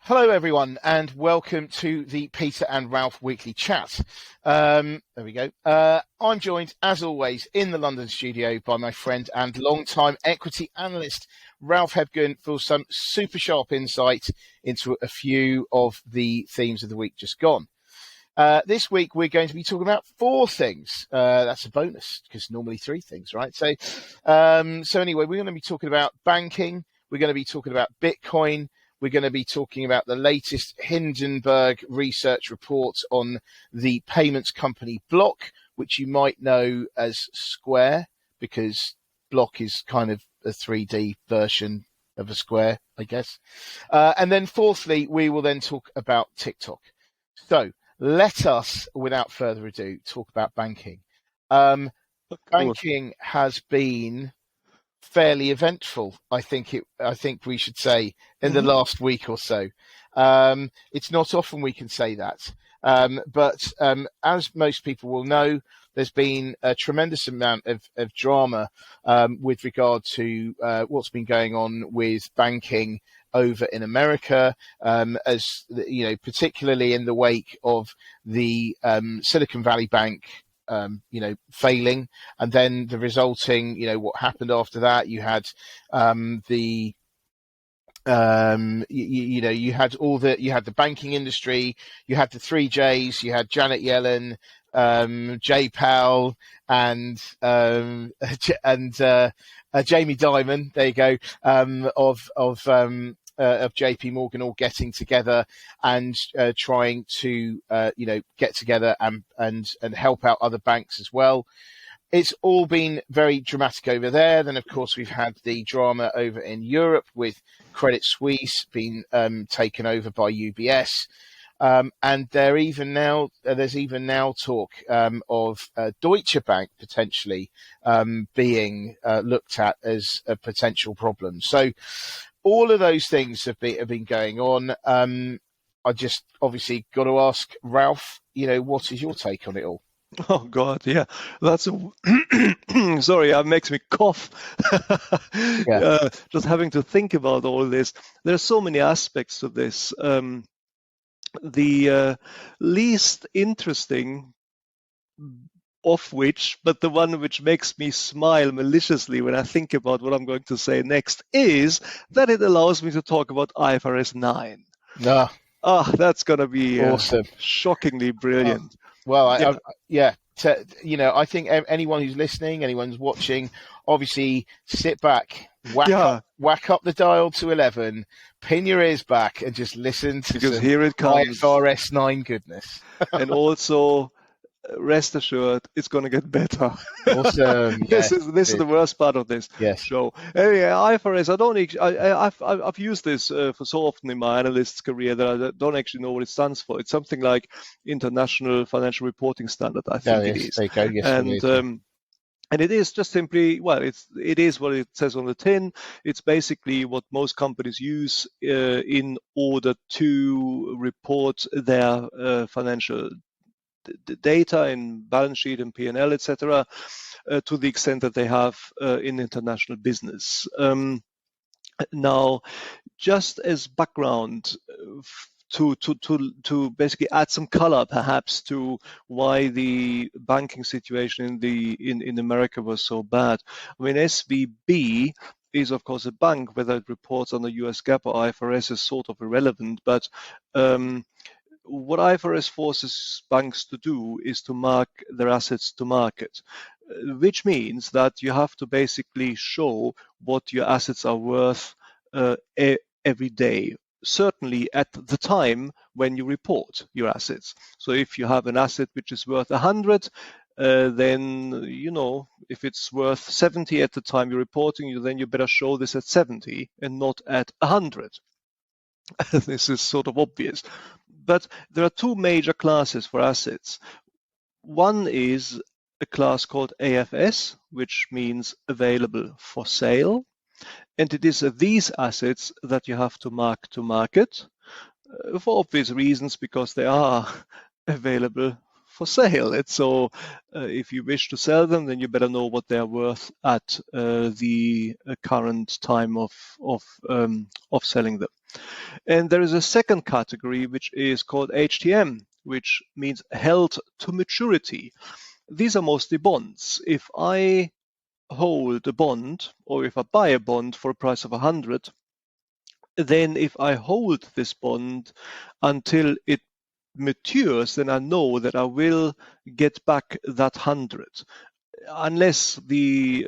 Hello, everyone, and welcome to the Peter and Ralph Weekly Chat. There we go. I'm joined, as always, in the London studio by my friend and long-time equity analyst, Ralph Hebgen, for some super sharp insight into a few of the themes of the week just gone. This week, we're going to be talking about 4 things. That's a bonus, because normally 3 things, right? So anyway, we're going to be talking about banking. We're going to be talking about Bitcoin. We're going to be talking about the latest Hindenburg research report on the payments company Block, which you might know as Square, because Block is kind of a 3D version of a square, I guess. And then fourthly, we will then talk about TikTok. So let us, without further ado, talk about banking. Banking has been fairly eventful, I think we should say, in the last week or so. It's not often we can say that, but as most people will know, there's been a tremendous amount of drama with regard to what's been going on with banking over in America, as you know, particularly in the wake of the Silicon Valley Bank failing, and then the resulting, what happened after that. You had you had the banking industry, you had the 3 J's, you had Janet Yellen, Jay Powell, and Jamie Dimon. There you go, of JP Morgan, all getting together and trying to get together and help out other banks as well. It's all been very dramatic over there. Then, of course, we've had the drama over in Europe with Credit Suisse being taken over by UBS. And there's even now talk of Deutsche Bank potentially being looked at as a potential problem. So all of those things have been going on. I just obviously got to ask Ralph, what is your take on it all? Oh God, yeah, that's sorry, it makes me cough. Yeah. Just having to think about all this. There's so many aspects to this. The least interesting of which, but the one which makes me smile maliciously when I think about what I'm going to say next, is that it allows me to talk about IFRS 9. No. That's going to be awesome, shockingly brilliant. Well, I think anyone who's listening, anyone who's watching, obviously sit back, whack up the dial to 11, pin your ears back, and just listen to because here it comes, IFRS 9 goodness. And also, rest assured, it's going to get better. Awesome. This is the worst part of this show. Anyway, IFRS, I've used this for so often in my analyst's career that I don't actually know what it stands for. It's something like International Financial Reporting Standard, I think it is. There you go. Yes, and it is just simply, it is what it says on the tin. It's basically what most companies use in order to report their financial data in balance sheet and P&L, etc., to the extent that they have in international business. Now, just as background, to basically add some color, perhaps, to why the banking situation in America was so bad. I mean, SVB is, of course, a bank. Whether it reports on the US GAAP or IFRS is sort of irrelevant, but what IFRS forces banks to do is to mark their assets to market, which means that you have to basically show what your assets are worth every day, certainly at the time when you report your assets. So if you have an asset which is worth 100, then, if it's worth 70 at the time you're reporting, then you better show this at 70 and not at 100. This is sort of obvious. But there are 2 major classes for assets. One is a class called AFS, which means available for sale. And it is these assets that you have to mark to market for obvious reasons, because they are available for sale. And so if you wish to sell them, then you better know what they're worth at the current time of selling them. And there is a second category, which is called HTM, which means held to maturity. These are mostly bonds. If I hold a bond, or if I buy a bond for a price of 100, then if I hold this bond until it matures, then I know that I will get back that 100. Unless the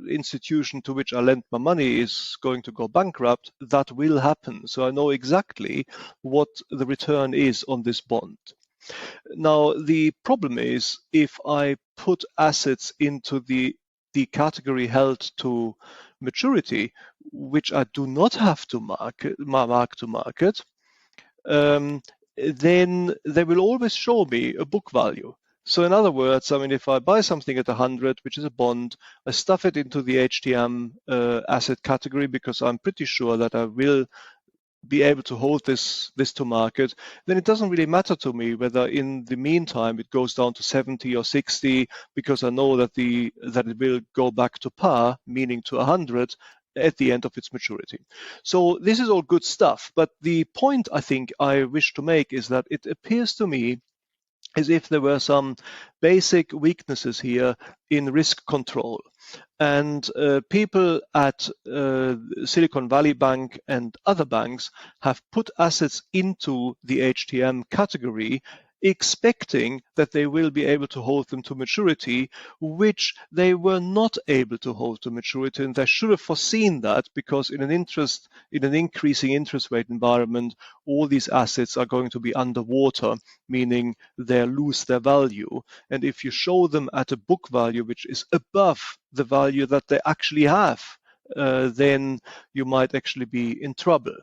institution to which I lent my money is going to go bankrupt, that will happen. So I know exactly what the return is on this bond. Now, the problem is if I put assets into the category held to maturity, which I do not have to mark to market, then they will always show me a book value. So in other words, I mean, if I buy something at 100, which is a bond, I stuff it into the HTM asset category because I'm pretty sure that I will be able to hold this to market, then it doesn't really matter to me whether in the meantime it goes down to 70 or 60, because I know that it will go back to par, meaning to 100, at the end of its maturity. So this is all good stuff. But the point I think I wish to make is that it appears to me as if there were some basic weaknesses here in risk control. And people at Silicon Valley Bank and other banks have put assets into the HTM category, expecting that they will be able to hold them to maturity, which they were not able to hold to maturity. And they should have foreseen that, because in an increasing interest rate environment, all these assets are going to be underwater, meaning they lose their value. And if you show them at a book value which is above the value that they actually have, then you might actually be in trouble.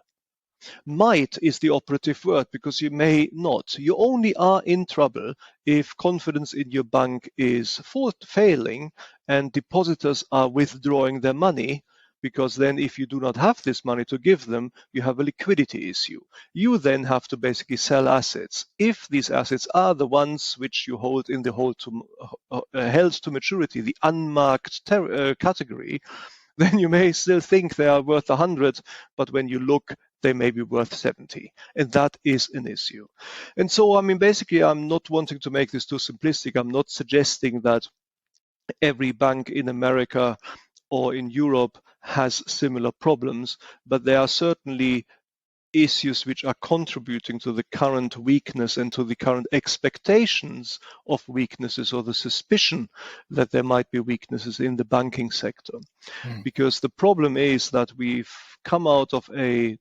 Might is the operative word, because you may not. You only are in trouble if confidence in your bank is failing and depositors are withdrawing their money, because then if you do not have this money to give them, you have a liquidity issue. You then have to basically sell assets. If these assets are the ones which you hold in the held to maturity, the unmarked category, then you may still think they are worth 100, but when you look, they may be worth 70. And that is an issue. And so, I mean, basically, I'm not wanting to make this too simplistic. I'm not suggesting that every bank in America or in Europe has similar problems, but there are certainly issues which are contributing to the current weakness and to the current expectations of weaknesses, or the suspicion that there might be weaknesses in the banking sector. Because the problem is that we've come out of a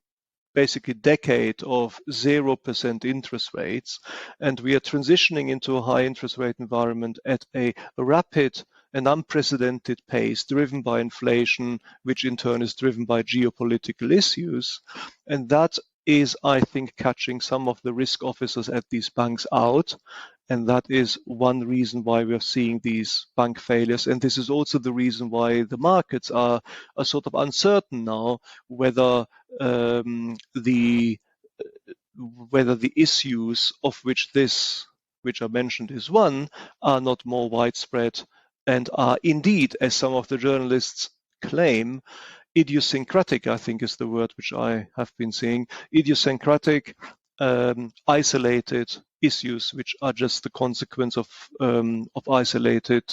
basically decade of 0% interest rates, and we are transitioning into a high interest rate environment at a rapid and unprecedented pace, driven by inflation, which in turn is driven by geopolitical issues. And that is, I think, catching some of the risk officers at these banks out. And that is one reason why we're seeing these bank failures. And this is also the reason why the markets are sort of uncertain now whether the issues of which I mentioned is one, are not more widespread and are indeed, as some of the journalists claim, idiosyncratic, I think is the word which I have been seeing, idiosyncratic, isolated issues, which are just the consequence of isolated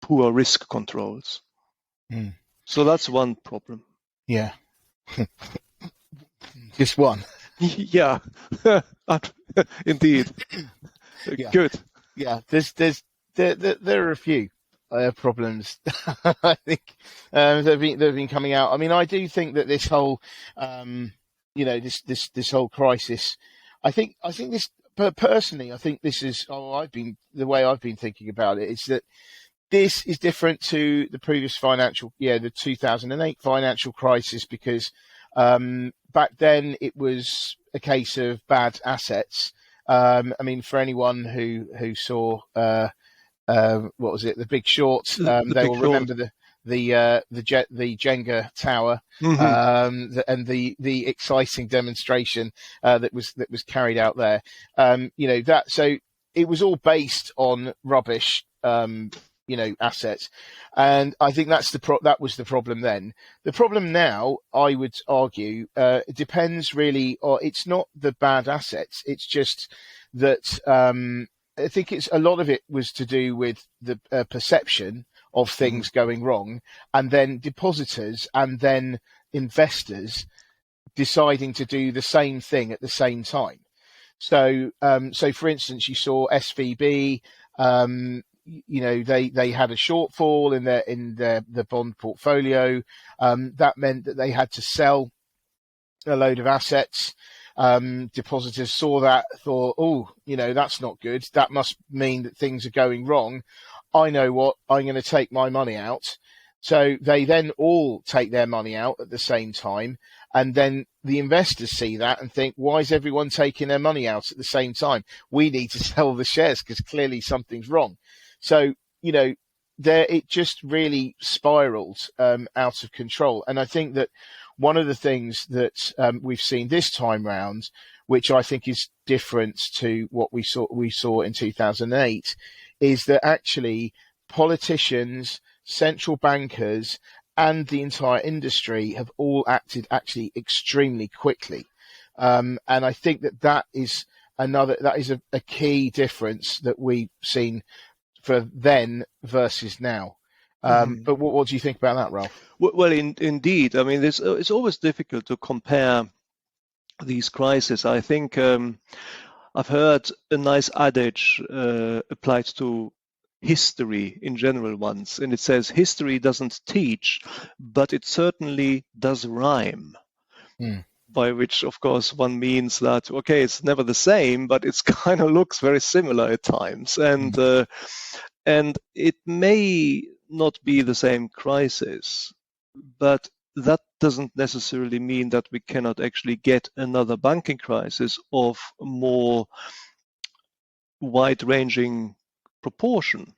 poor risk controls. So that's one problem. Yeah. Just one. Yeah, indeed. Yeah. Good. Yeah, there are a few problems I think that have been coming out. I mean, I do think that this whole this whole crisis, I think this, personally, I think this is the way I've been thinking about it is that this is different to the previous the 2008 financial crisis, because back then it was a case of bad assets. I mean, for anyone who saw what was it, The Big Short, they will remember the Jenga tower, and the exciting demonstration that was carried out there. So it was all based on rubbish, assets, and I think that was the problem then. The problem now, I would argue, it depends really, or it's not the bad assets. It's just that I think it's a lot of it was to do with the perception of things going wrong, and then depositors and then investors deciding to do the same thing at the same time. So, for instance, you saw SVB. They had a shortfall in the bond portfolio. That meant that they had to sell a load of assets. Depositors saw that, thought, oh, that's not good. That must mean that things are going wrong. I know what, I'm going to take my money out. So they then all take their money out at the same time. And then the investors see that and think, why is everyone taking their money out at the same time? We need to sell the shares because clearly something's wrong. So, it just really spiraled out of control. And I think that one of the things that we've seen this time round, which I think is different to what we saw in 2008, is that actually politicians, central bankers, and the entire industry have all acted actually extremely quickly. And I think that is a key difference that we've seen for then versus now. But what do you think about that, Ralph? Well, indeed. I mean, it's always difficult to compare these crises. I think I've heard a nice adage applied to history in general once, and it says history doesn't teach, but it certainly does rhyme. By which, of course, one means that, okay, it's never the same, but it's kind of looks very similar at times. And it may not be the same crisis, but that doesn't necessarily mean that we cannot actually get another banking crisis of more wide-ranging proportion.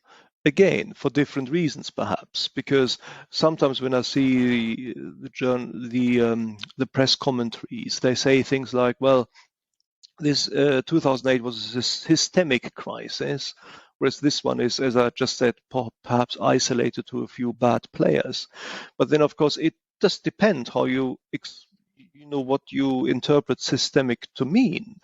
Again, for different reasons, perhaps, because sometimes when I see the press commentaries, they say things like, "Well, this 2008 was a systemic crisis, whereas this one is, as I just said, perhaps isolated to a few bad players." But then, of course, it does depend how you what you interpret systemic to mean.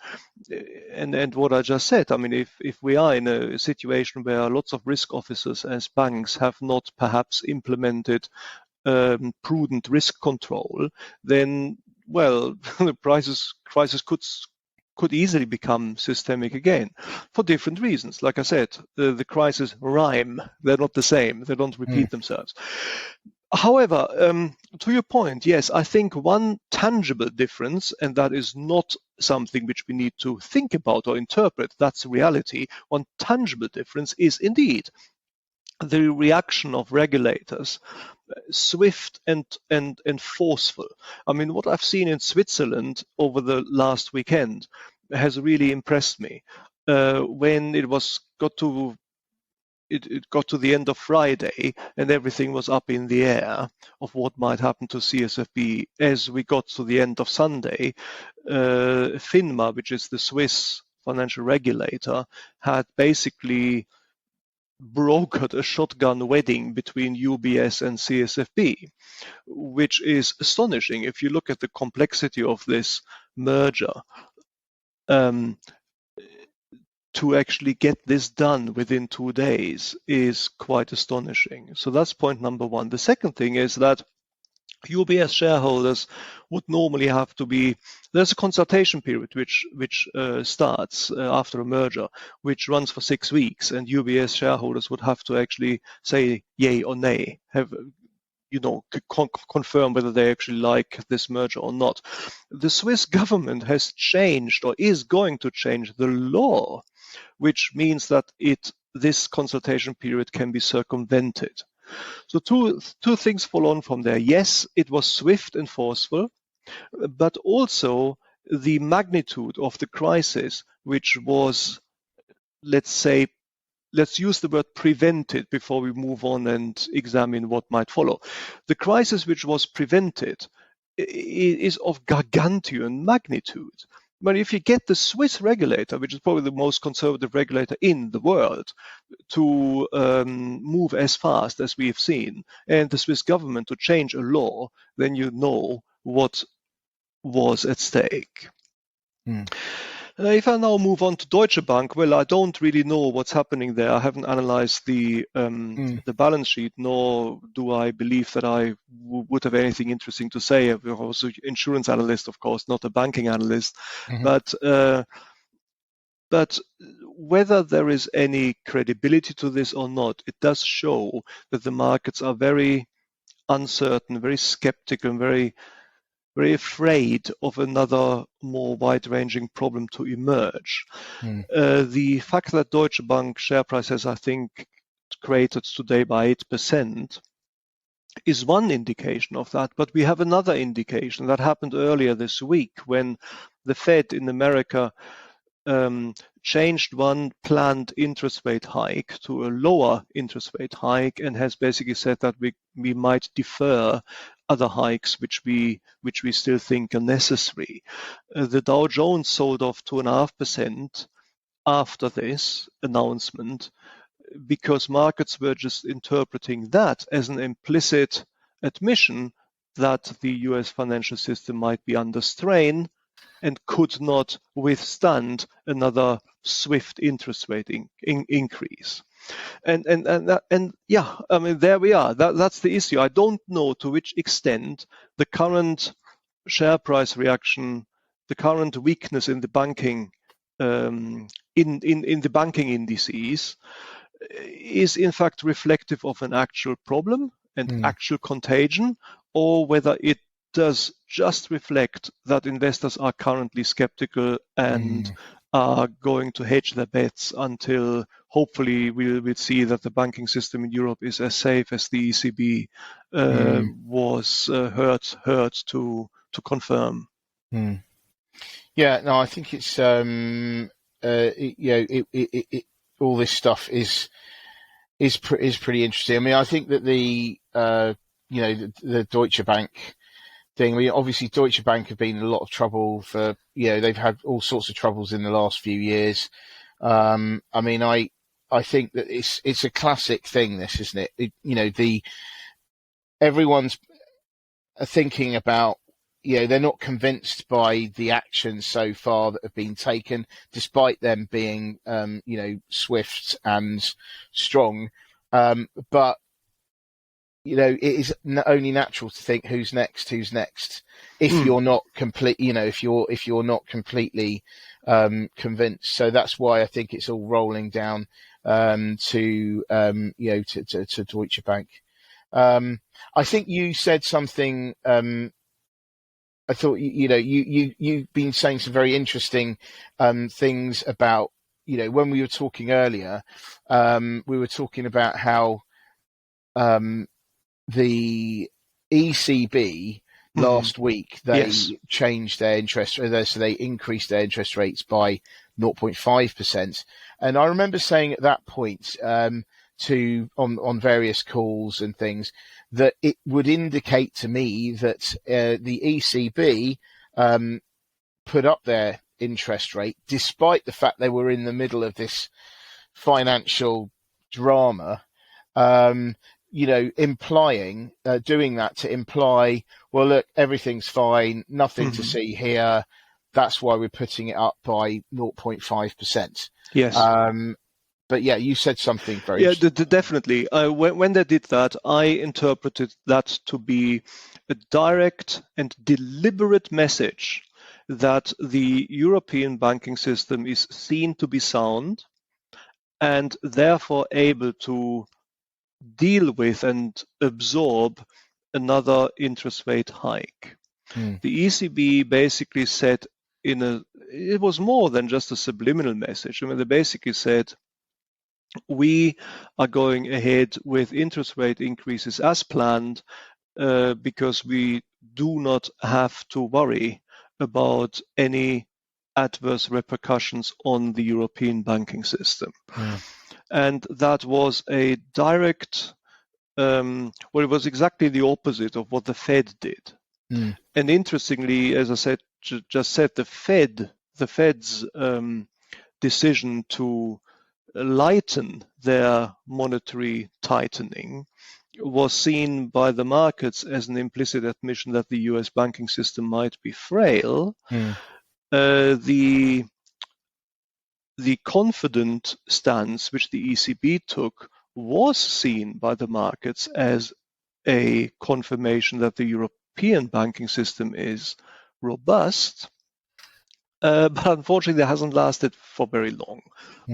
And what I just said, I mean, if we are in a situation where lots of risk officers as banks have not perhaps implemented prudent risk control, then, well, the crisis could easily become systemic again for different reasons. Like I said, the crises rhyme. They're not the same. They don't repeat themselves. However, to your point, yes, I think one tangible difference, and that is not something which we need to think about or interpret, that's reality. One tangible difference is indeed the reaction of regulators, swift and forceful. I mean, what I've seen in Switzerland over the last weekend has really impressed me. When it got to the end of Friday and everything was up in the air of what might happen to CSFB. As we got to the end of Sunday, FINMA, which is the Swiss financial regulator, had basically brokered a shotgun wedding between UBS and CSFB, which is astonishing if you look at the complexity of this merger. To actually get this done within 2 days is quite astonishing. So that's point number one. The second thing is that UBS shareholders would normally have to be, there's a consultation period which starts after a merger, which runs for 6 weeks, and UBS shareholders would have to actually say yay or nay, confirm whether they actually like this merger or not. The Swiss government has changed or is going to change the law, which means that this consultation period can be circumvented. So two things follow on from there. Yes, it was swift and forceful, but also the magnitude of the crisis, which was, let's use the word prevented before we move on and examine what might follow. The crisis which was prevented is of gargantuan magnitude. But if you get the Swiss regulator, which is probably the most conservative regulator in the world, to move as fast as we've seen, and the Swiss government to change a law, then you know what was at stake. If I now move on to Deutsche Bank, well, I don't really know what's happening there. I haven't analyzed the balance sheet, nor do I believe that I would have anything interesting to say. I'm also an insurance analyst, of course, not a banking analyst. But whether there is any credibility to this or not, it does show that the markets are very uncertain, very skeptical, and very afraid of another more wide-ranging problem to emerge. The fact that Deutsche Bank share price has, I think, created today by 8% is one indication of that, but we have another indication that happened earlier this week when the Fed in America changed one planned interest rate hike to a lower interest rate hike and has basically said that we might defer other hikes which we still think are necessary. The Dow Jones sold off 2.5% after this announcement because markets were just interpreting that as an implicit admission that the US financial system might be under strain and could not withstand another swift interest rate increase. And yeah, I mean, there we are. That's the issue. I don't know to which extent the current share price reaction, the current weakness in the banking in the banking indices is in fact reflective of an actual problem and actual contagion, or whether it does just reflect that investors are currently skeptical and are going to hedge their bets until hopefully we'll see that the banking system in Europe is as safe as the ECB was heard to confirm. Yeah, no, I think it's all this stuff is pretty interesting. I mean, I think that the Deutsche Bank thing. I mean, obviously Deutsche Bank have been in a lot of trouble for, they've had all sorts of troubles in the last few years. I mean, I think that it's a classic thing, this, isn't it? Everyone's thinking about, they're not convinced by the actions so far that have been taken, despite them being, swift and strong. But it is only natural to think who's next if you're not complete, if you're not completely convinced. So that's why I think it's all rolling down to Deutsche Bank. I think you said something. I thought you've been saying some very interesting things about when we were talking earlier. We were talking about how the ECB last week, they changed their interest, so they increased their interest rates by 0.5%. And I remember saying at that point on various calls and things that it would indicate to me that the ECB put up their interest rate despite the fact they were in the middle of this financial drama. Implying, doing that to imply, well, look, everything's fine, nothing to see here. That's why we're putting it up by 0.5%. Yes. But yeah, you said something very interesting. Definitely. When they did that, I interpreted that to be a direct and deliberate message that the European banking system is seen to be sound and therefore able to deal with and absorb another interest rate hike. The ECB basically said it was more than just a subliminal message. I mean, they basically said, we are going ahead with interest rate increases as planned because we do not have to worry about any adverse repercussions on the European banking system. And that was a direct, it was exactly the opposite of what the Fed did. And interestingly, as I said, the Fed the Fed's decision to lighten their monetary tightening was seen by the markets as an implicit admission that the US banking system might be frail. The confident stance which the ECB took was seen by the markets as a confirmation that the European banking system is robust. But unfortunately, that hasn't lasted for very long,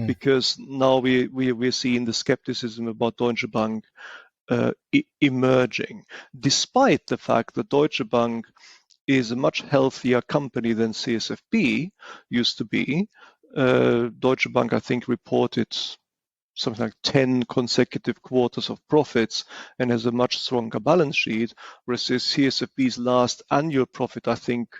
because now we're seeing the skepticism about Deutsche Bank emerging, despite the fact that Deutsche Bank is a much healthier company than CSFB used to be. Deutsche Bank, I think, reported something like 10 consecutive quarters of profits and has a much stronger balance sheet, whereas CSFB's last annual profit, I think,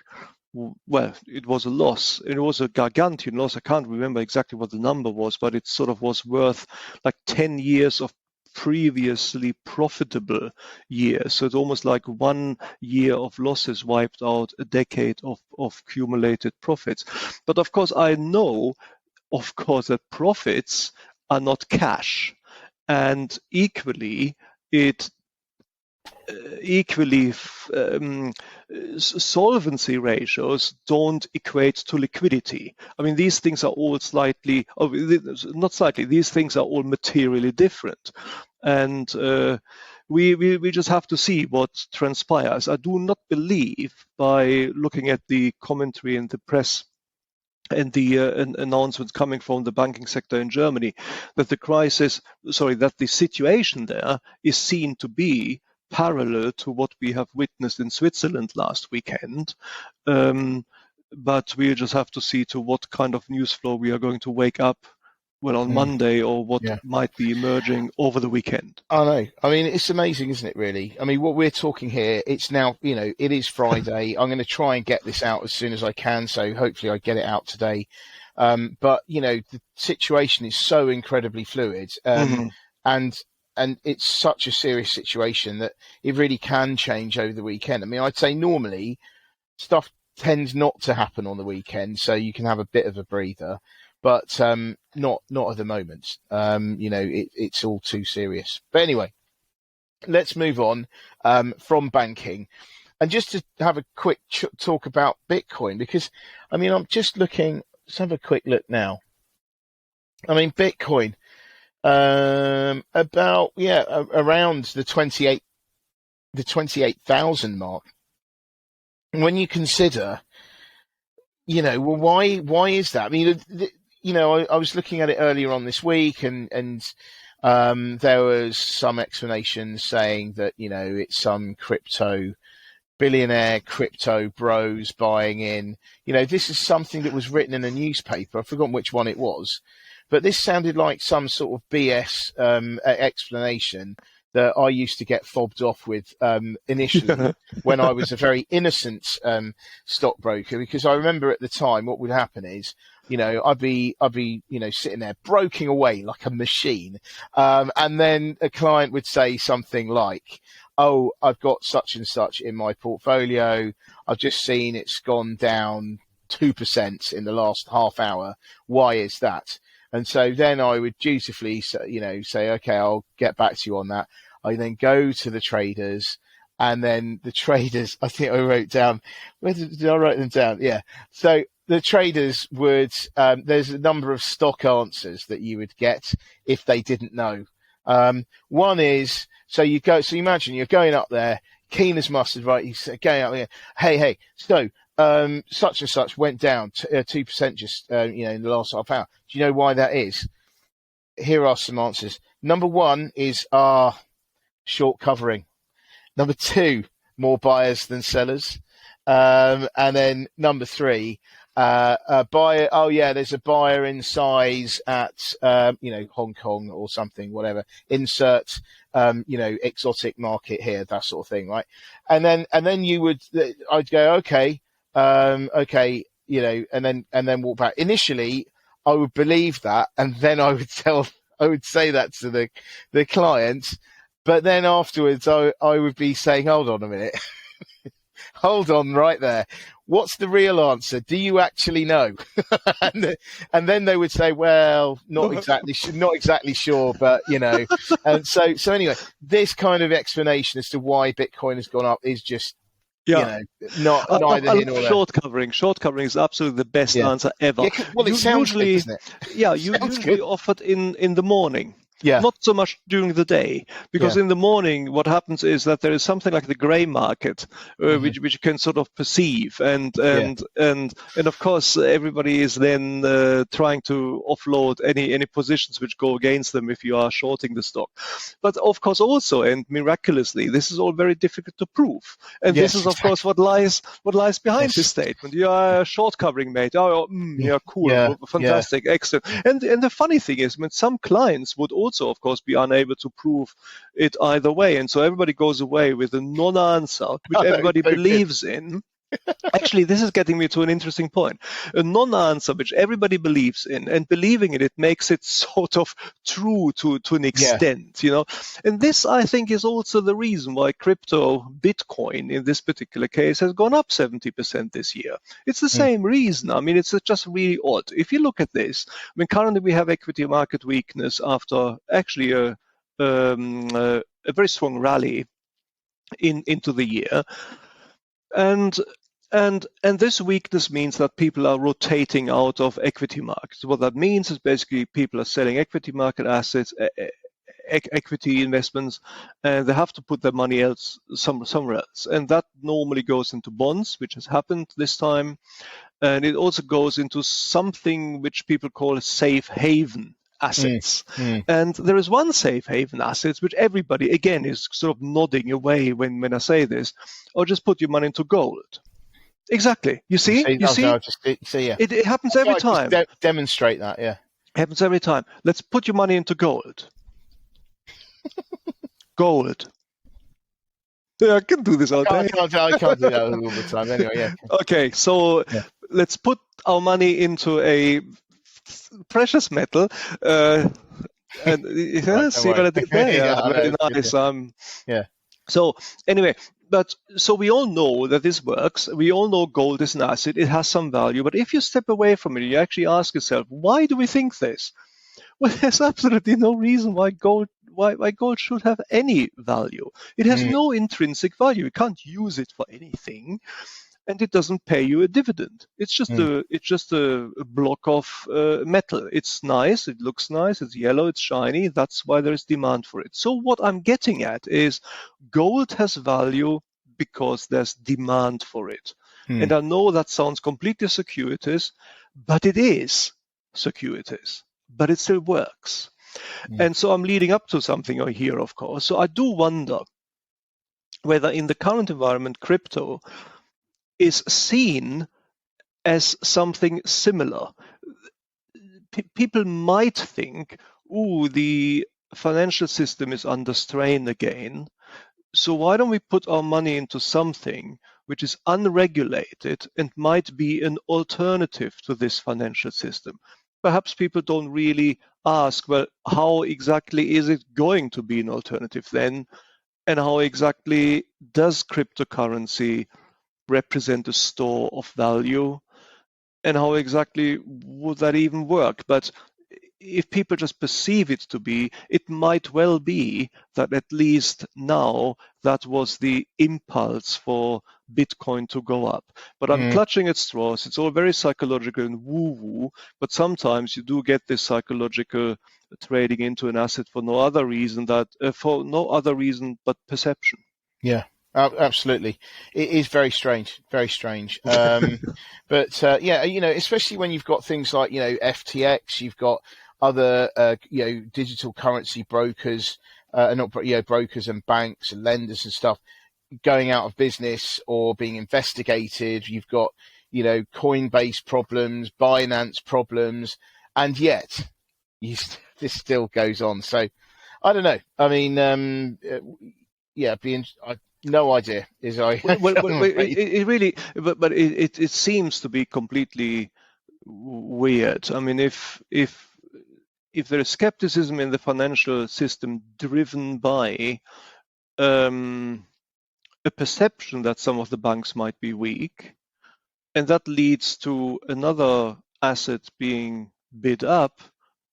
well, it was a loss. It was a gargantuan loss. I can't remember exactly what the number was, but it sort of was worth like 10 years of previously profitable years. So it's almost like 1 year of losses wiped out a decade of cumulated profits. But of course, I know, that profits are not cash. And equally, solvency ratios don't equate to liquidity. I mean, these things are all these things are all materially different. And we just have to see what transpires. I do not believe, by looking at the commentary in the press and the announcements coming from the banking sector in Germany, that the situation there is seen to be parallel to what we have witnessed in Switzerland last weekend. But we just have to see to what kind of news flow we are going to wake up on Monday, or what might be emerging over the weekend. I know. I mean, it's amazing, isn't it, really? I mean, what we're talking here, it's now, it is Friday. I'm going to try and get this out as soon as I can, so hopefully I get it out today. But, the situation is so incredibly fluid. And it's such a serious situation that it really can change over the weekend. I mean, I'd say normally stuff tends not to happen on the weekend, so you can have a bit of a breather, but not at the moment. It's all too serious. But anyway, let's move on from banking. And just to have a quick talk about Bitcoin, because, I mean, I'm just looking, let's have a quick look now. I mean, Bitcoin, around the 28,000 mark. When you consider, why is that? I mean, I was looking at it earlier on this week, and there was some explanation saying that, it's some billionaire crypto bros buying in. This is something that was written in a newspaper. I've forgotten which one it was. But this sounded like some sort of BS explanation that I used to get fobbed off with initially when I was a very innocent stockbroker, because I remember at the time what would happen is, I'd be sitting there broking away like a machine, and then a client would say something like, "Oh, I've got such and such in my portfolio. I've just seen it's gone down 2% in the last half hour. Why is that?" And so then I would dutifully, say, okay, I'll get back to you on that. I then go to the traders, and then the traders, I think I wrote down, where did I write them down? Yeah. So the traders would, there's a number of stock answers that you would get if they didn't know. One is, so you imagine you're going up there, keen as mustard, right? You're going up there, hey, so, such and such went down 2% just in the last half hour. Do you know why that is? Here are some answers. Number one is short covering. Number two, more buyers than sellers. And then number three, a buyer. Oh yeah, there's a buyer in size at Hong Kong or something, whatever. Insert exotic market here, that sort of thing, right? And then I'd go, okay. And then walk back. Initially, I would believe that, and then I would say that to the client, but then afterwards, I would be saying, hold on a minute, hold on right there. What's the real answer? Do you actually know? and then they would say, well, not exactly sure, but you know. And so anyway, this kind of explanation as to why Bitcoin has gone up is just, Yeah. not neither here nor there. Short covering. Short covering is absolutely the best answer ever. Yeah, well, it sounds good, doesn't it? Yeah, you usually offer it in the morning. Yeah. Not so much during the day, because in the morning, what happens is that there is something like the grey market, which you can sort of perceive, and of course everybody is then trying to offload any positions which go against them if you are shorting the stock. But of course also, and miraculously, this is all very difficult to prove, and this is of course what lies behind this statement. You are a short covering, mate. Oh, yeah, cool, fantastic, excellent. And the funny thing is, when some clients would also, of course, be unable to prove it either way. And so everybody goes away with a non-answer, which everybody believes in. Actually, this is getting me to an interesting point. A non-answer which everybody believes in, and believing in it makes it sort of true to an extent, And this, I think, is also the reason why crypto, Bitcoin in this particular case, has gone up 70% this year. It's the same reason. I mean, it's just really odd. If you look at this, I mean, currently we have equity market weakness after actually a very strong rally into the year. And this weakness means that people are rotating out of equity markets. What that means is basically people are selling equity market assets, equity investments, and they have to put their money somewhere else. And that normally goes into bonds, which has happened this time. And it also goes into something which people call a safe haven assets. And there is one safe haven assets which everybody, again, is sort of nodding away when I say this, or just put your money into gold. Exactly. You see? It happens every time. Demonstrate that, yeah. It happens every time. Let's put your money into gold. Gold. Yeah, I can do this all day. I can't do that all the time. Anyway, yeah. Okay, so let's put our money into a precious metal. And see what I did there? Yeah, very nice. So anyway, so we all know that this works. We all know gold is an asset. It has some value. But if you step away from it, you actually ask yourself, why do we think this? Well, there's absolutely no reason why gold should have any value. It has no intrinsic value. You can't use it for anything, and it doesn't pay you a dividend. It's just a block of metal. It's nice. It looks nice. It's yellow. It's shiny. That's why there is demand for it. So what I'm getting at is gold has value because there's demand for it. And I know that sounds completely circuitous, but it is circuitous. But it still works. And so I'm leading up to something here, of course. So I do wonder whether in the current environment, crypto is seen as something similar. People might think, the financial system is under strain again. So why don't we put our money into something which is unregulated and might be an alternative to this financial system? Perhaps people don't really ask, well, how exactly is it going to be an alternative then? And how exactly does cryptocurrency represent a store of value? And how exactly would that even work? But if people just perceive it to be, it might well be that at least now that was the impulse for Bitcoin to go up. But I'm clutching at straws. It's all very psychological and woo-woo, but sometimes you do get this psychological trading into an asset for no other reason but perception. Yeah. Absolutely, it is very strange, very strange. But especially when you've got things like FTX, you've got other digital currency brokers, brokers and banks and lenders and stuff going out of business or being investigated. You've got Coinbase problems, Binance problems, and yet this still goes on. So I don't know. I mean, no idea. It really, but it seems to be completely weird. I mean, if there is skepticism in the financial system driven by a perception that some of the banks might be weak, and that leads to another asset being bid up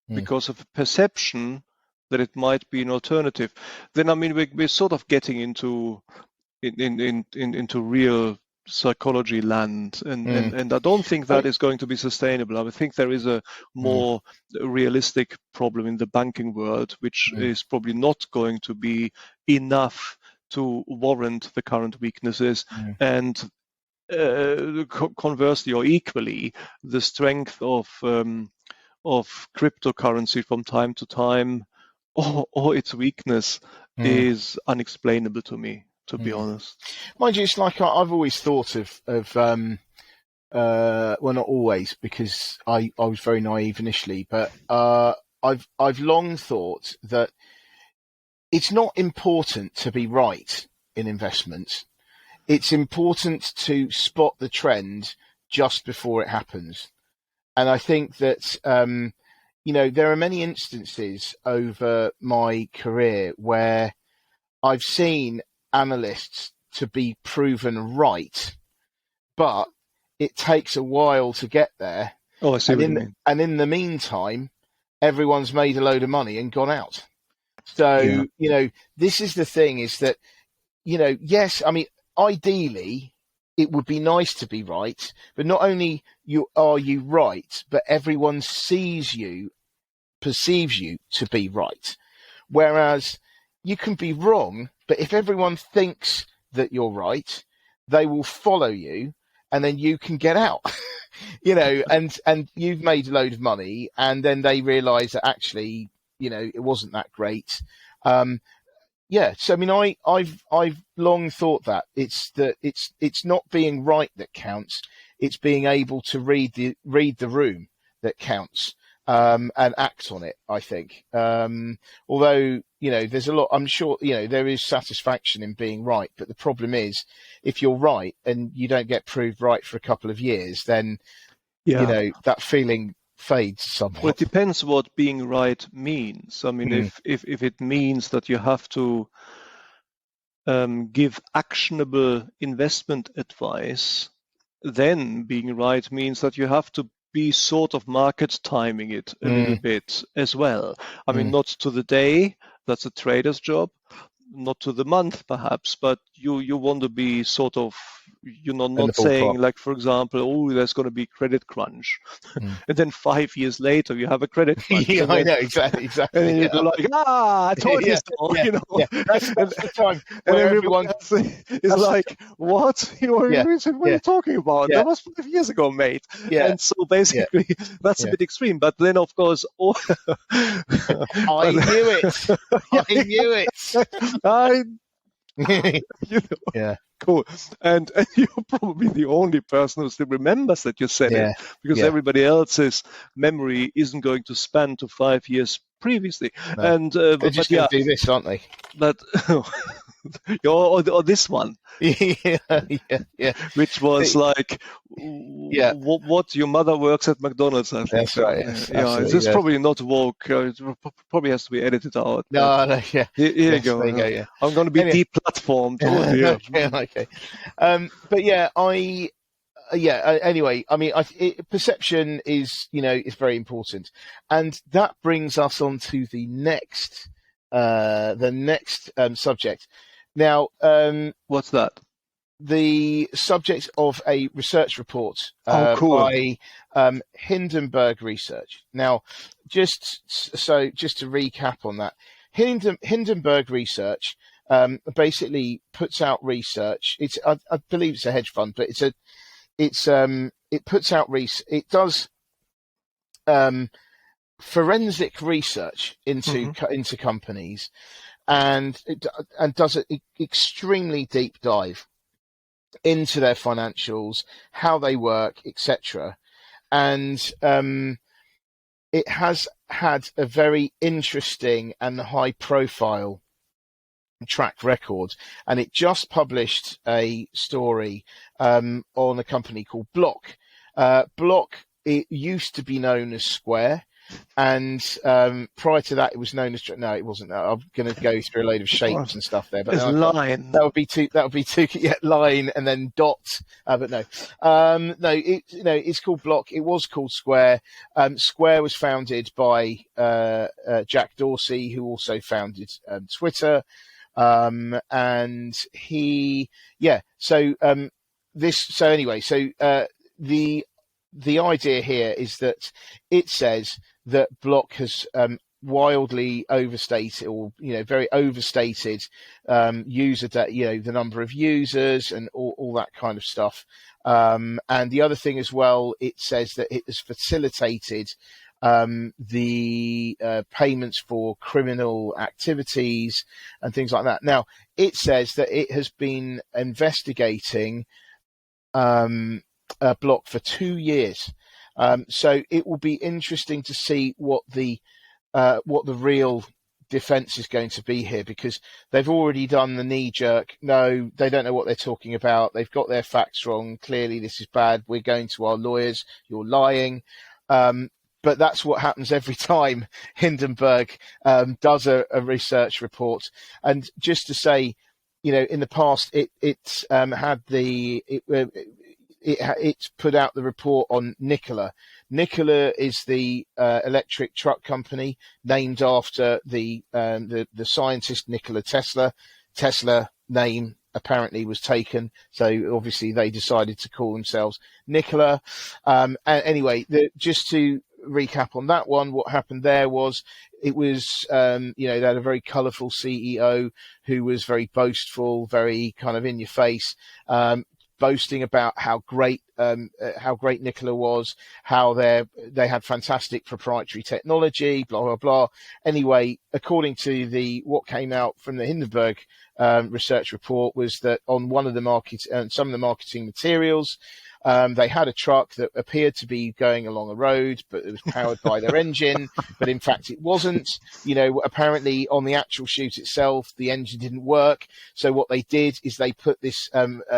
because of a perception that it might be an alternative, then I mean we're sort of getting into real psychology land, and I don't think that is going to be sustainable. I think there is a more realistic problem in the banking world, which is probably not going to be enough to warrant the current weaknesses, and conversely or equally, the strength of cryptocurrency from time to time, or its weakness is unexplainable to me, to be honest. Mind you, it's like I've always thought of well, not always, because I was very naive initially, but I've long thought that it's not important to be right in investments. It's important to spot the trend just before it happens. And I think that, there are many instances over my career where I've seen analysts to be proven right, but it takes a while to get there. Oh, I see what you mean. And in the meantime, everyone's made a load of money and gone out. So, this is the thing, is that, yes, I mean, ideally, it would be nice to be right, but not only are you right, but everyone perceives you to be right. Whereas you can be wrong, but if everyone thinks that you're right, they will follow you, and then you can get out. And you've made a load of money, and then they realise that actually, it wasn't that great. So I mean, I've long thought that it's not being right that counts; it's being able to read the room that counts, and act on it. I think, although there's a lot. I'm sure there is satisfaction in being right, but the problem is if you're right and you don't get proved right for a couple of years, then that feeling fades somewhat. Well, it depends what being right means. I mean, if it means that you have to give actionable investment advice, then being right means that you have to be sort of market timing it a little bit as well. I mean, not to the day, that's a trader's job, not to the month perhaps, but you want to be sort of, not saying like, for example, oh, there's going to be credit crunch, and then 5 years later you have a credit crunch. I know, exactly. And then you go like, I told you so, That's the time and where everyone is like, what? What are you talking about? Yeah. That was 5 years ago, mate. Yeah. And so basically, that's a bit extreme. But then, of course, I knew it. I knew it. Cool. And you're probably the only person who still remembers that you said it, because everybody else's memory isn't going to span to 5 years previously. No. And they're just going to do this, aren't they? But or this one, which was like, what your mother works at McDonald's, I think. That's right. Yes, it's probably not woke. It probably has to be edited out. No, Here you go. I'm going to be deplatformed. Okay. But anyway, I mean, perception is, is very important, and that brings us on to the next subject. Now, what's that? The subject of a research report cool. by Hindenburg Research. Now, just to recap on that, Hindenburg Research basically puts out research. I believe it's a hedge fund, but it puts out research. It does forensic research into companies, and does an extremely deep dive into their financials, how they work, etc. And it has had a very interesting and high-profile track record, and it just published a story on a company called Block. Block, it used to be known as Square, And prior to that, it was known as no, it wasn't. I'm going to go through a load of shapes and stuff there, but There's line. That would be two. Yeah, line and then dot. But no, no. It's called Block. It was called Square. Square was founded by Jack Dorsey, who also founded Twitter. And he, yeah. So the idea here is that it says that Block has wildly overstated, or very overstated user data, the number of users and all that kind of stuff. And the other thing as well, it says that it has facilitated the payments for criminal activities and things like that. Now, it says that it has been investigating Block for 2 years. So it will be interesting to see what the real defense is going to be here, because they've already done the knee-jerk, no, they don't know what they're talking about, they've got their facts wrong, clearly this is bad, we're going to our lawyers, you're lying. But that's what happens every time Hindenburg does a research report. And just to say, in the past, it's put out the report on Nikola. Nikola is the electric truck company named after the scientist Nikola Tesla. Tesla name apparently was taken, so obviously they decided to call themselves Nikola. And anyway, just to recap on that one, what happened there was it was they had a very colourful CEO who was very boastful, very kind of in your face, boasting about how great Nikola was, how they had fantastic proprietary technology, blah blah blah. Anyway, according to what came out from the Hindenburg research report, was that on one of the some of the marketing materials, they had a truck that appeared to be going along a road, but it was powered by their engine, but in fact it wasn't. Apparently on the actual shoot itself, the engine didn't work. So what they did is they put this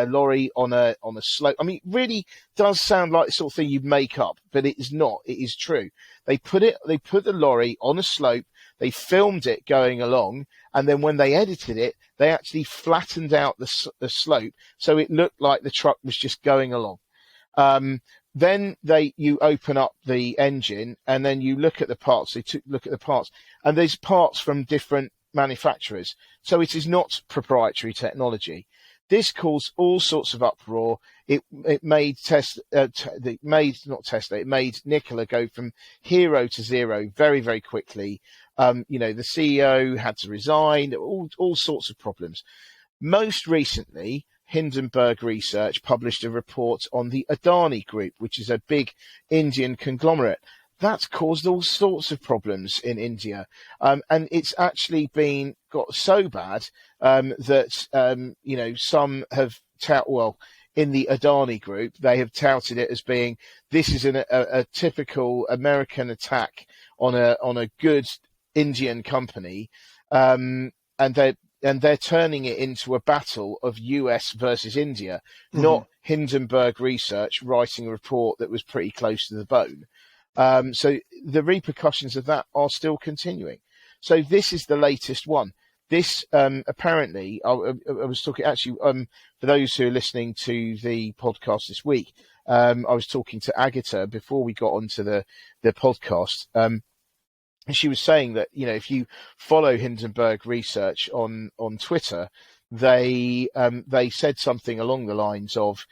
lorry on a slope. I mean, it really does sound like the sort of thing you'd make up, but it is not. It is true. They put the lorry on a slope. They filmed it going along, and then when they edited it, they actually flattened out the slope so it looked like the truck was just going along. Then you open up the engine and then you look at the parts. Look at the parts, and there's parts from different manufacturers. So it is not proprietary technology. This caused all sorts of uproar. It made it made Nikola go from hero to zero very, very quickly. The CEO had to resign, all sorts of problems. Most recently, Hindenburg Research published a report on the Adani Group, which is a big Indian conglomerate. That's caused all sorts of problems in India. And it's actually got so bad that, some have in the Adani Group, they have touted it as being, this is a typical American attack on a good Indian company. And they're turning it into a battle of US versus India, not Hindenburg Research writing a report that was pretty close to the bone. So the repercussions of that are still continuing. So this is the latest one. This apparently, I was talking actually for those who are listening to the podcast this week. I was talking to Agatha before we got onto the podcast. And she was saying that, if you follow Hindenburg Research on Twitter, they said something along the lines of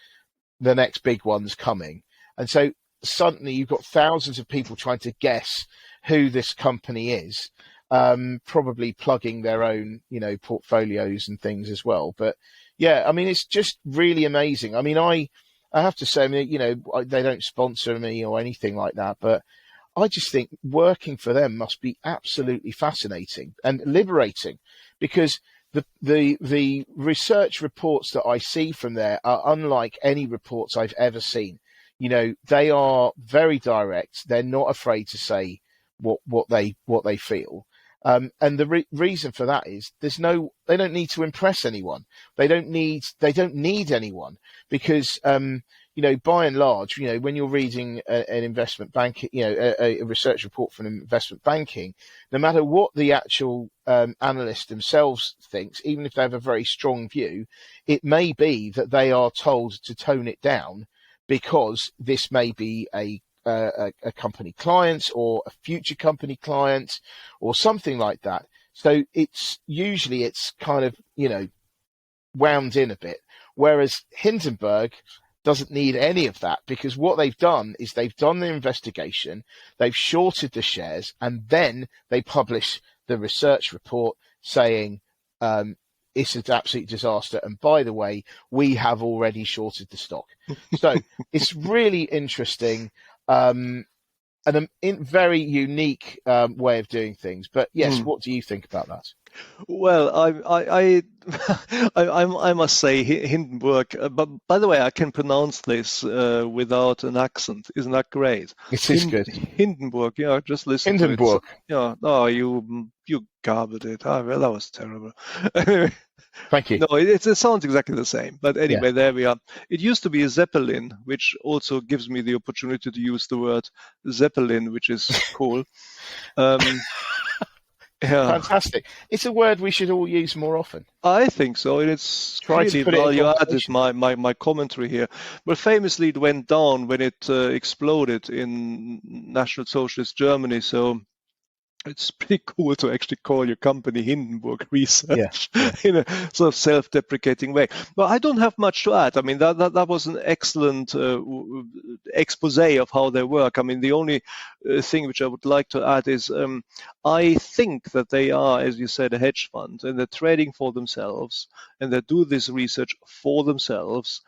the next big one's coming. And so suddenly you've got thousands of people trying to guess who this company is, probably plugging their own, portfolios and things as well. But yeah, I mean, it's just really amazing. I mean, I have to say, they don't sponsor me or anything like that, but I just think working for them must be absolutely fascinating and liberating, because the research reports that I see from there are unlike any reports I've ever seen. They are very direct. They're not afraid to say what they feel. And the reason for that is they don't need to impress anyone. They don't need anyone, because by and large, when you're reading an investment bank, a research report from investment banking, no matter what the actual analysts themselves thinks, even if they have a very strong view, it may be that they are told to tone it down because this may be a company client or a future company client or something like that. So it's kind of, wound in a bit. Whereas Hindenburg doesn't need any of that, because what they've done is they've done the investigation, they've shorted the shares, and then they publish the research report saying it's an absolute disaster. And by the way, we have already shorted the stock. So it's really interesting. And a very unique way of doing things. But yes, what do you think about that? Well, I must say Hindenburg. But by the way, I can pronounce this without an accent. Isn't that great? It is good. Hindenburg. Yeah, just listen Hindenburg. to it. Yeah. Oh, you garbled it. Oh, well, that was terrible. Thank you. No, it sounds exactly the same. But anyway, There we are. It used to be a Zeppelin, which also gives me the opportunity to use the word Zeppelin, which is cool. Yeah. Fantastic. It's a word we should all use more often. I think so. And it's really value added, my commentary here. But famously, it went down when it exploded in National Socialist Germany. So it's pretty cool to actually call your company Hindenburg Research in a sort of self-deprecating way. But I don't have much to add. I mean, that was an excellent expose of how they work. I mean, the only thing which I would like to add is I think that they are, as you said, a hedge fund, and they're trading for themselves, and they do this research for themselves.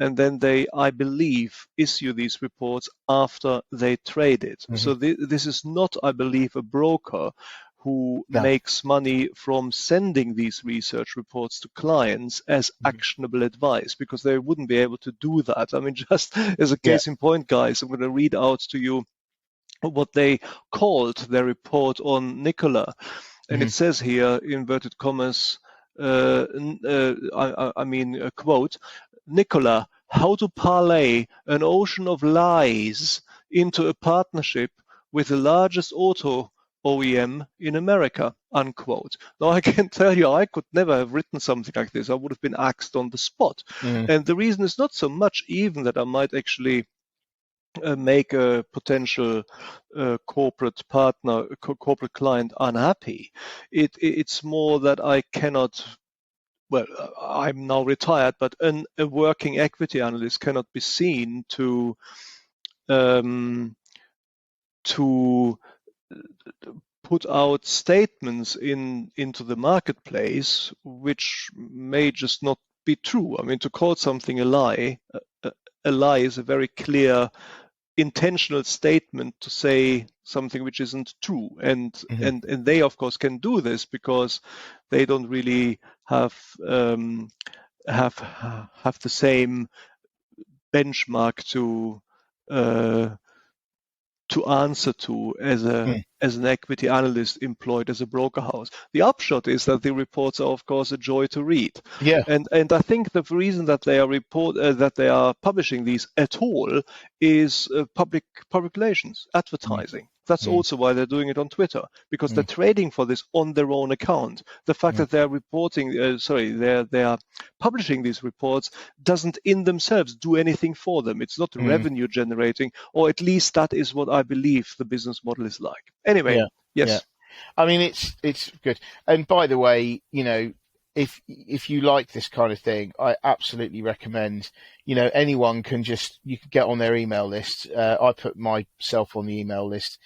And then they, I believe, issue these reports after they trade it. Mm-hmm. So this is not, I believe, a broker who makes money from sending these research reports to clients as actionable advice, because they wouldn't be able to do that. I mean, just as a case in point, guys, I'm going to read out to you what they called their report on Nikola. And it says here, inverted commas, I mean, a quote, Nikola, how to parlay an ocean of lies into a partnership with the largest auto OEM in America, unquote. Now, I can tell you, I could never have written something like this. I would have been axed on the spot. And the reason is not so much even that I might actually make a potential corporate partner, corporate client unhappy. It's more that I cannot. Well, I'm now retired, but a working equity analyst cannot be seen to put out statements into the marketplace which may just not be true. I mean, to call something a lie is a very clear intentional statement to say something which isn't true, and they of course can do this because they don't really have the same benchmark to answer to as an equity analyst employed as a broker house. The upshot is that the reports are, of course, a joy to read. Yeah. And I think the reason that they are publishing these at all is public relations, advertising. That's also why they're doing it on Twitter, because they're trading for this on their own account. The fact that they're they are publishing these reports doesn't in themselves do anything for them. It's not revenue generating, or at least that is what I believe the business model is like. Anyway, yes. Yeah. I mean, it's good. And by the way, if you like this kind of thing, I absolutely recommend, anyone can you can get on their email list. I put myself on the email list,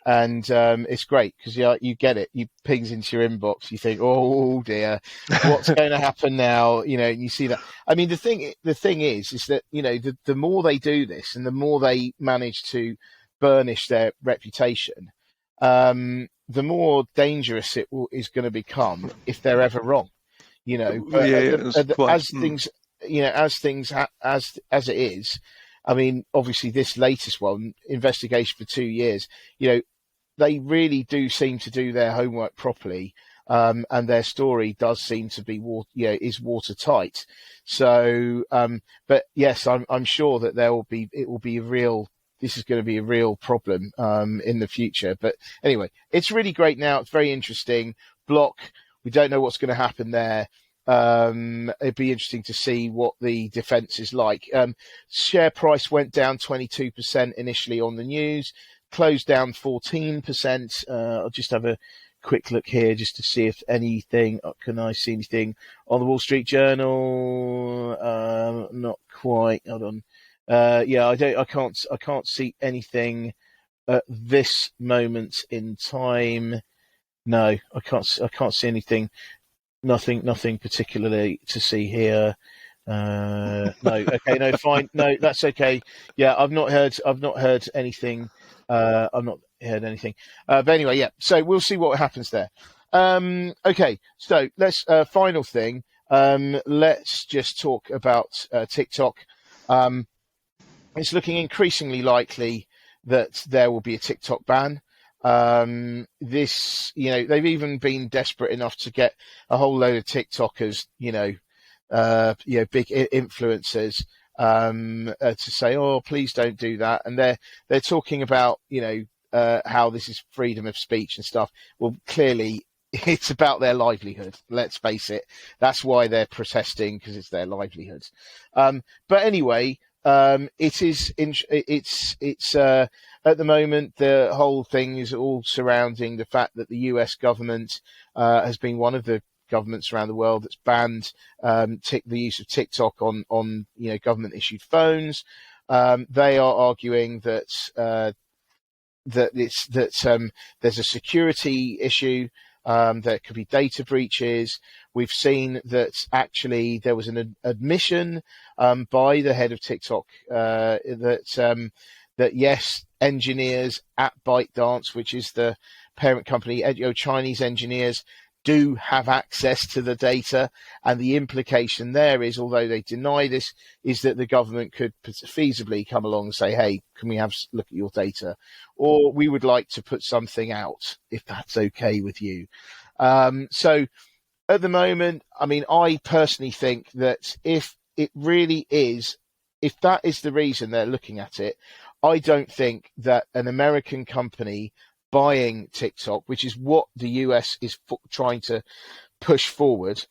and it's great because you get it. You pings into your inbox. You think, oh dear, what's going to happen now? And you see that. I mean, the thing is that, the more they do this and the more they manage to burnish their reputation, the more dangerous is going to become if they're ever wrong. As things as it is. I mean, obviously, this latest one, investigation for 2 years. They really do seem to do their homework properly. and their story does seem to be is watertight. So, but yes, I'm sure that it will be a real. This is going to be a real problem in the future. But anyway, it's really great now. It's very interesting. Block. We don't know what's going to happen there. It'd be interesting to see what the defense is like. Share price went down 22% initially on the news, closed down 14%. I'll just have a quick look here just to see if anything, can I see anything on the Wall Street Journal? Not quite. Hold on. Yeah, I can't see anything at this moment in time. No, I can't see anything. Nothing particularly to see here. No, okay, no, fine, no, that's okay. Yeah, I've not heard anything. I've not heard anything. But anyway, yeah. So we'll see what happens there. Okay, so let's final thing. Let's just talk about TikTok. It's looking increasingly likely that there will be a TikTok ban. They've even been desperate enough to get a whole load of TikTokers, big influencers, to say, "Oh, please don't do that." And they're talking about, how this is freedom of speech and stuff. Well, clearly, it's about their livelihood. Let's face it. That's why they're protesting, because it's their livelihood. But anyway. It's at the moment, the whole thing is all surrounding the fact that the US government has been one of the governments around the world that's banned the use of TikTok on government issued phones. They are arguing that there's a security issue. There could be data breaches. We've seen that actually there was an admission by the head of TikTok that yes, engineers at ByteDance, which is the parent company, Chinese engineers do have access to the data, and the implication there is, although they deny this, is that the government could feasibly come along and say, "Hey, can we have a look at your data?" Or we would like to put something out, if that's okay with you. So at the moment, I mean, I personally think that if it really is, if that is the reason they're looking at it, I don't think that an American company buying TikTok, which is what the US is trying to push forward,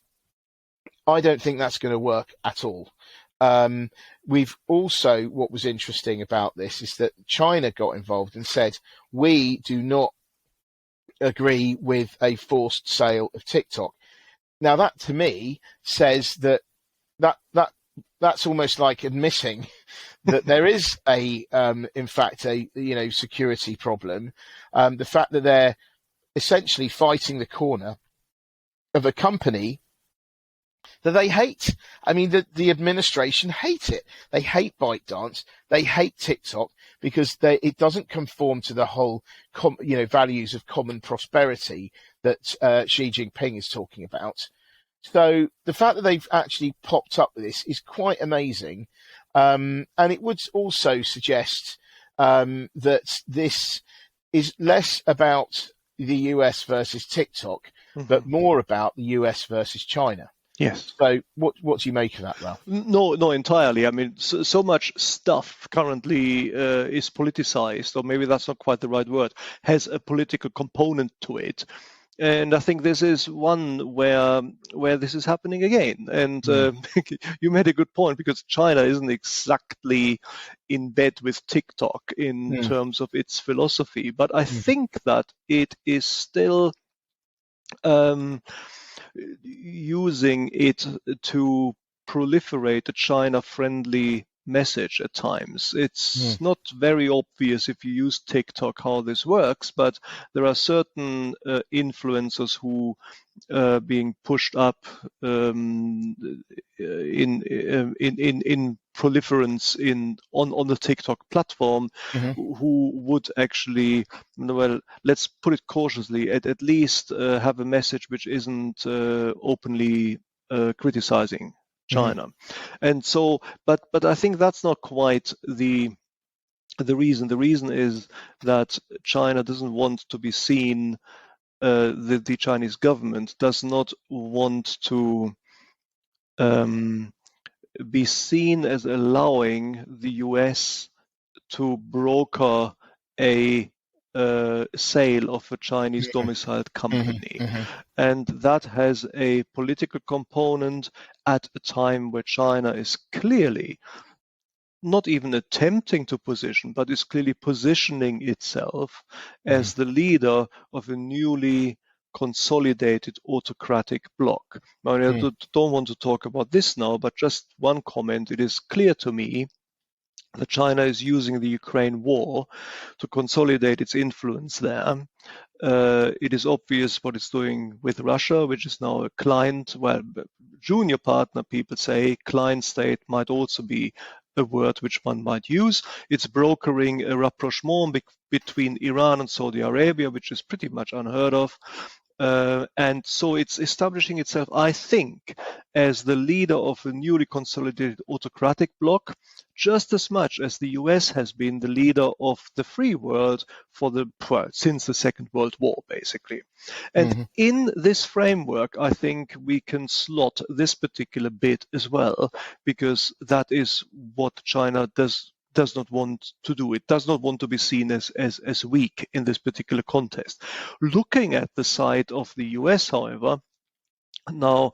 I don't think that's going to work at all. We've also, what was interesting about this is that China got involved and said, we do not agree with a forced sale of TikTok. Now that to me says that's almost like admitting that there is in fact a security problem. The fact that they're essentially fighting the corner of a company that they hate. I mean, the administration hate it. They hate ByteDance. They hate TikTok because it doesn't conform to the whole values of common prosperity that Xi Jinping is talking about. So the fact that they've actually popped up with this is quite amazing. And it would also suggest that this is less about the US versus TikTok, but more about the US versus China. Yes. So what do you make of that, Ralph? No, entirely. I mean, so much stuff currently is politicized, or maybe that's not quite the right word, has a political component to it. And I think this is one where this is happening again. And you made a good point, because China isn't exactly in bed with TikTok in terms of its philosophy. But I think that it is still using it to proliferate a China-friendly message at times. It's not very obvious if you use TikTok how this works, but there are certain influencers who being pushed up in proliferance on the TikTok platform, who would actually, well, let's put it cautiously, at least have a message which isn't openly criticizing China. And so, but I think that's not quite the reason. The reason is that China doesn't want to be seen the Chinese government does not want to be seen as allowing the US to broker a sale of a Chinese domiciled company. And that has a political component at a time where China is clearly not even attempting to position, but is clearly positioning itself as the leader of a newly consolidated autocratic bloc. I don't want to talk about this now, but just one comment. It is clear to me that China is using the Ukraine war to consolidate its influence there. It is obvious what it's doing with Russia, which is now a client, well, junior partner, people say. Client state might also be a word which one might use. It's brokering a rapprochement between Iran and Saudi Arabia, which is pretty much unheard of. And so it's establishing itself, I think, as the leader of a newly consolidated autocratic bloc, just as much as the US has been the leader of the free world since the Second World War, basically. And in this framework, I think we can slot this particular bit as well, because that is what China does not want to do. It does not want to be seen as weak in this particular contest. Looking at the side of the US, however, now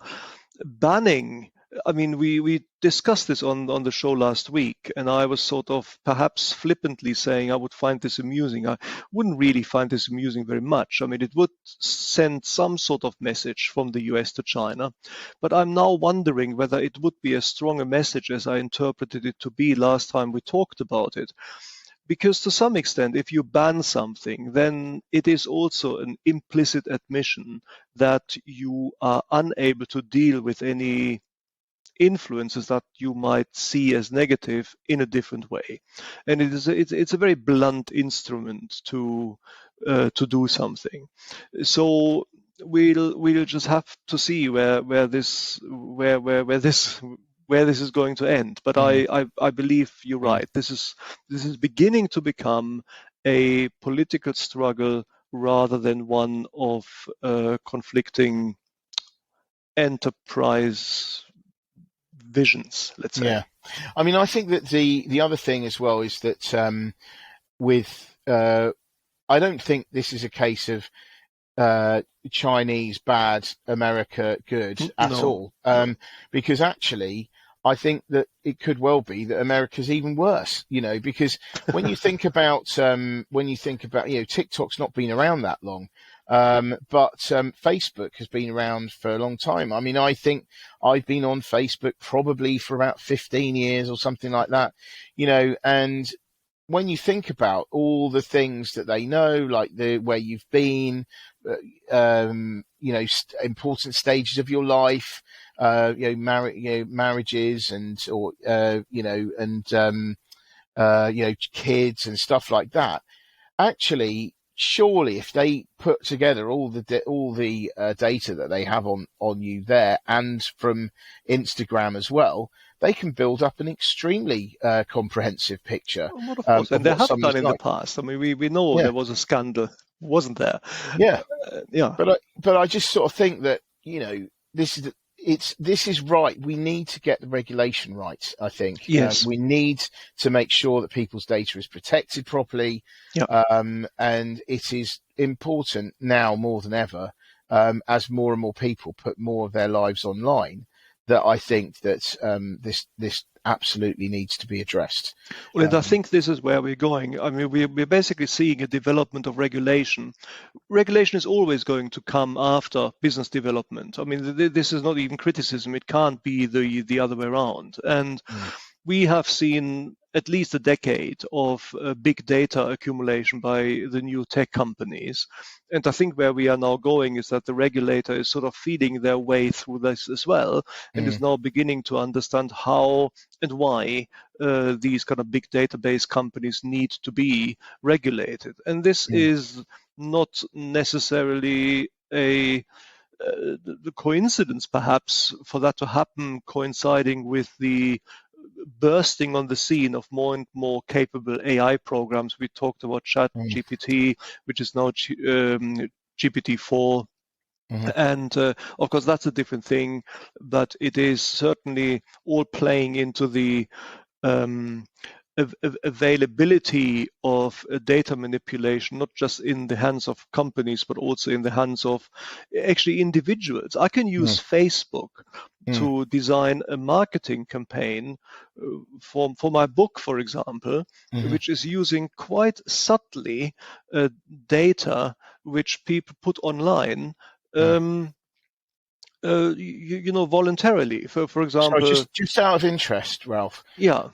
banning, I mean, we discussed this on the show last week, and I was sort of perhaps flippantly saying I would find this amusing. I wouldn't really find this amusing very much. I mean, it would send some sort of message from the US to China, but I'm now wondering whether it would be as strong a message as I interpreted it to be last time we talked about it. Because to some extent, if you ban something, then it is also an implicit admission that you are unable to deal with any influences that you might see as negative in a different way, and it's a very blunt instrument to do something. So we'll just have to see where this is going to end. But I believe you're right. This is beginning to become a political struggle rather than one of conflicting enterprise visions, let's say. Yeah, I mean, I think that the other thing as well is that I don't think this is a case of Chinese bad, America good at all, because actually I think that it could well be that America's even worse, because when you think about TikTok's not been around that long. But Facebook has been around for a long time. I mean, I think I've been on Facebook probably for about 15 years or something like that, and when you think about all the things that they know, like where you've been, important stages of your life, marriages kids and stuff like that. Actually, surely if they put together all the data that they have on you there and from Instagram as well, they can build up an extremely comprehensive picture. Well, of course, and they have done in the past. I mean, we know there was a scandal, wasn't there? Yeah, yeah. But I just sort of think that this is right. We need to get the regulation right, I think. Yes. We need to make sure that people's data is protected properly. Yeah. And it is important now more than ever, as more and more people put more of their lives online, that I think that this absolutely needs to be addressed. Well, and I think this is where we're going. I mean, we're basically seeing a development of regulation. Regulation is always going to come after business development. I mean, this is not even criticism. It can't be the other way around. And we have seen at least a decade of big data accumulation by the new tech companies. And I think where we are now going is that the regulator is sort of feeding their way through this as well, and is now beginning to understand how and why these kind of big database companies need to be regulated. And this is not necessarily the coincidence, perhaps, for that to happen coinciding with the bursting on the scene of more and more capable AI programs. We talked about ChatGPT, which is now GPT-4. And of course, that's a different thing, but it is certainly all playing into the availability of data manipulation, not just in the hands of companies, but also in the hands of actually individuals. I can use Facebook to design a marketing campaign for my book, for example, which is using quite subtly data which people put online. Voluntarily. For example, so just out of interest, Ralph. Yeah.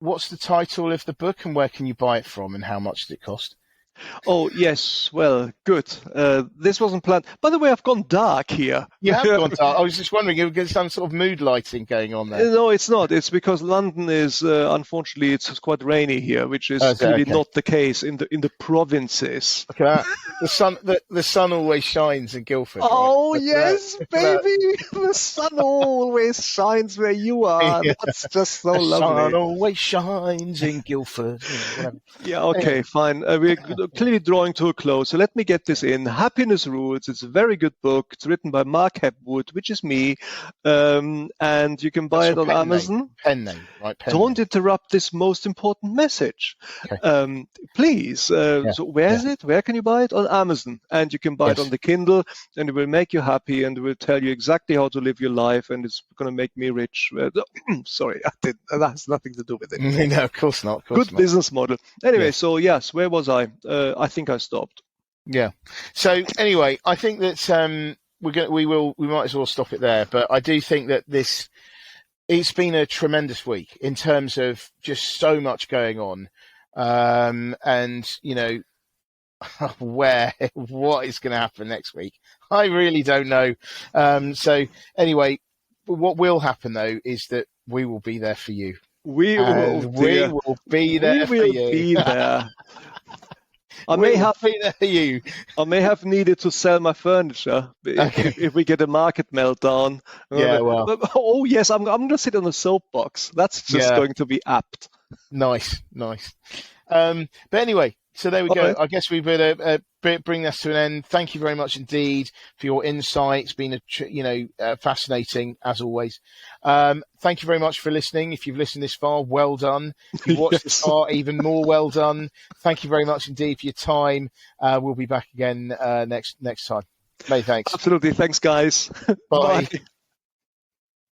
What's the title of the book, and where can you buy it from, and how much does it cost? Oh, yes. Well, good. This wasn't planned. By the way, I've gone dark here. You have gone dark. I was just wondering if there's some sort of mood lighting going on there. No, it's not. It's because London is, unfortunately, it's quite rainy here, which is clearly not the case in the provinces. Okay, the sun always shines in Guildford. Oh, right? Yes, baby. The sun always shines where you are. Yeah. That's just so lovely. The sun always shines in Guildford. Yeah, okay, fine. We're clearly drawing to a close. So let me get this in. Happiness Rules. It's a very good book. It's written by Mark Hepwood, which is me. And you can buy it on Amazon. Pen name, right? Don't interrupt this most important message. Okay. Please. So where is it? Where can you buy it? On Amazon. And you can buy it on the Kindle, and it will make you happy, and it will tell you exactly how to live your life, and it's going to make me rich. Sorry, that has nothing to do with it. No, of course not. Good business model. Anyway, so yes, where was I? I think I stopped. Yeah. So anyway, I think that we might as well stop it there. But I do think that it's been a tremendous week in terms of just so much going on, and what is going to happen next week. I really don't know. So anyway, what will happen though is that we will be there for you. We will be there for you. I may have needed to sell my furniture if we get a market meltdown. Yeah, well. Oh yes, I'm going to sit on a soapbox. That's just going to be apt. Nice. But anyway, so there we go. Right. I guess we better bring this to an end. Thank you very much indeed for your insight. It's been fascinating as always. Thank you very much for listening. If you've listened this far, well done. If you've watched this far, even more well done. Thank you very much indeed for your time. We'll be back again next time. Many thanks. Absolutely. Thanks, guys. Bye. Bye.